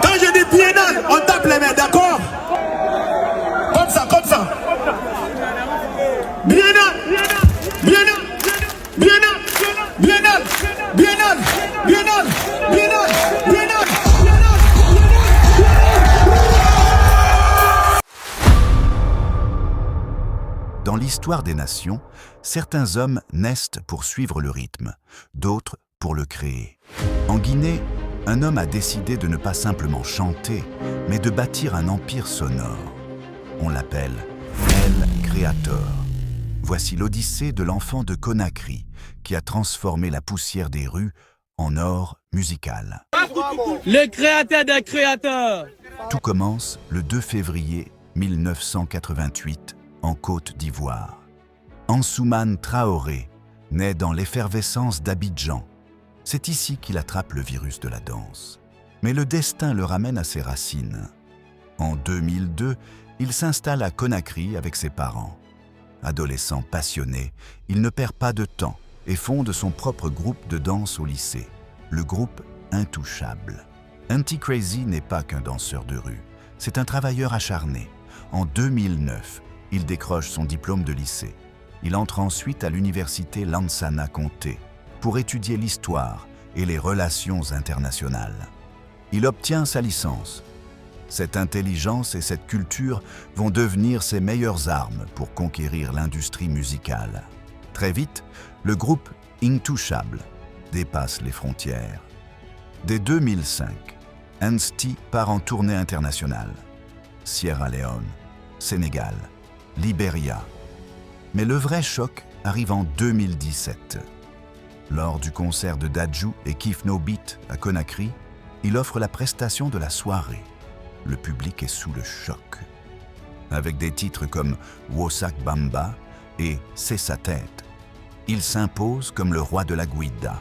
Quand je dis biennale, on tape les mains, d'accord? Comme ça, comme ça. Biennale, biennale, biennale, biennale, biennale, biennale, biennale, biennale. Dans l'histoire des nations, certains hommes naissent pour suivre le rythme, d'autres pour le créer. En Guinée, un homme a décidé de ne pas simplement chanter, mais de bâtir un empire sonore. On l'appelle El Creator. Voici l'odyssée de l'enfant de Conakry, qui a transformé la poussière des rues en or musical. Le créateur des créateurs. Tout commence le 2 février 1988, en Côte d'Ivoire. Ansoumane Traoré naît dans l'effervescence d'Abidjan. C'est ici qu'il attrape le virus de la danse. Mais le destin le ramène à ses racines. En 2002, il s'installe à Conakry avec ses parents. Adolescent passionné, il ne perd pas de temps et fonde son propre groupe de danse au lycée, le groupe Intouchable. Anti-Crazy n'est pas qu'un danseur de rue, c'est un travailleur acharné. En 2009, il décroche son diplôme de lycée. Il entre ensuite à l'université Lansana Conté pour étudier l'histoire et les relations internationales. Il obtient sa licence. Cette intelligence et cette culture vont devenir ses meilleures armes pour conquérir l'industrie musicale. Très vite, le groupe Intouchable dépasse les frontières. Dès 2005, Ansti part en tournée internationale. Sierra Leone, Sénégal, Libéria. Mais le vrai choc arrive en 2017. Lors du concert de Dadju et Kif No Beat à Conakry, il offre la prestation de la soirée. Le public est sous le choc. Avec des titres comme Wosak Bamba et C'est sa tête, il s'impose comme le roi de la Guida.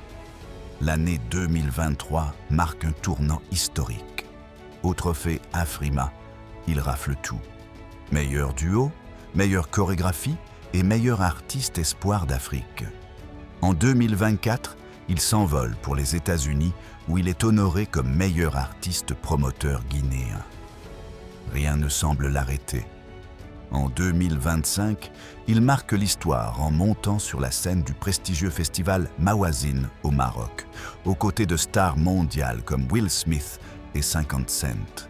L'année 2023 marque un tournant historique. Au trophée Afrima, il rafle tout. Meilleur duo, meilleure chorégraphie et meilleur artiste espoir d'Afrique. En 2024, il s'envole pour les États-Unis où il est honoré comme meilleur artiste promoteur guinéen. Rien ne semble l'arrêter. En 2025, il marque l'histoire en montant sur la scène du prestigieux festival Mawazine au Maroc, aux côtés de stars mondiales comme Will Smith et 50 Cent.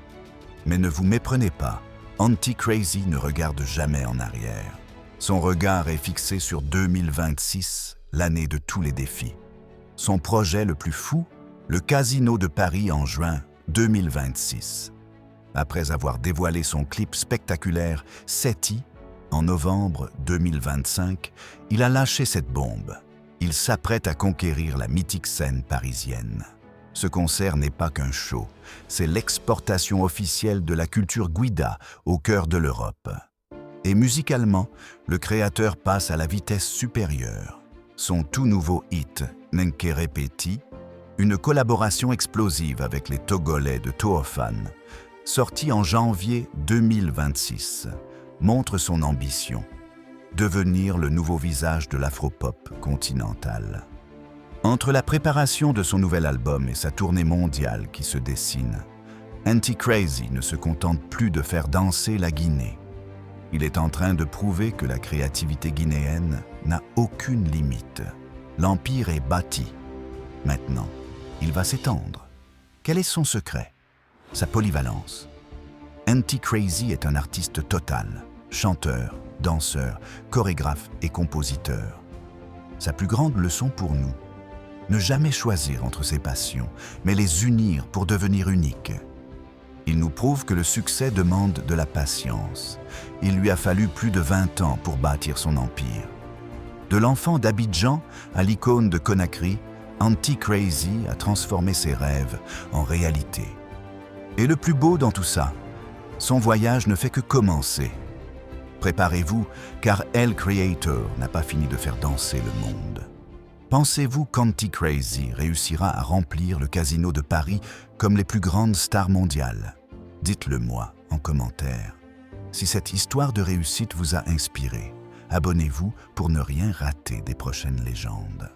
Mais ne vous méprenez pas, Anti-Crazy ne regarde jamais en arrière. Son regard est fixé sur 2026, l'année de tous les défis. Son projet le plus fou, le Casino de Paris en juin 2026. Après avoir dévoilé son clip spectaculaire « Seti » en novembre 2025, il a lâché cette bombe. Il s'apprête à conquérir la mythique scène parisienne. Ce concert n'est pas qu'un show, c'est l'exportation officielle de la culture Guida au cœur de l'Europe. Et musicalement, le créateur passe à la vitesse supérieure. Son tout nouveau hit, Nkere Peti, une collaboration explosive avec les Togolais de Toofan, sorti en janvier 2026, montre son ambition, devenir le nouveau visage de l'afropop continental. Entre la préparation de son nouvel album et sa tournée mondiale qui se dessine, Anti-Crazy ne se contente plus de faire danser la Guinée. Il est en train de prouver que la créativité guinéenne n'a aucune limite. L'empire est bâti. Maintenant, il va s'étendre. Quel est son secret? Sa polyvalence. Anti-Crazy est un artiste total, chanteur, danseur, chorégraphe et compositeur. Sa plus grande leçon pour nous, ne jamais choisir entre ses passions, mais les unir pour devenir uniques. Il nous prouve que le succès demande de la patience. Il lui a fallu plus de 20 ans pour bâtir son empire. De l'enfant d'Abidjan à l'icône de Conakry, Anti-Crazy a transformé ses rêves en réalité. Et le plus beau dans tout ça, son voyage ne fait que commencer. Préparez-vous, car El Creator n'a pas fini de faire danser le monde. Pensez-vous qu'Anti-Crazy réussira à remplir le Casino de Paris comme les plus grandes stars mondiales? Dites-le moi en commentaire. Si cette histoire de réussite vous a inspiré, abonnez-vous pour ne rien rater des prochaines légendes.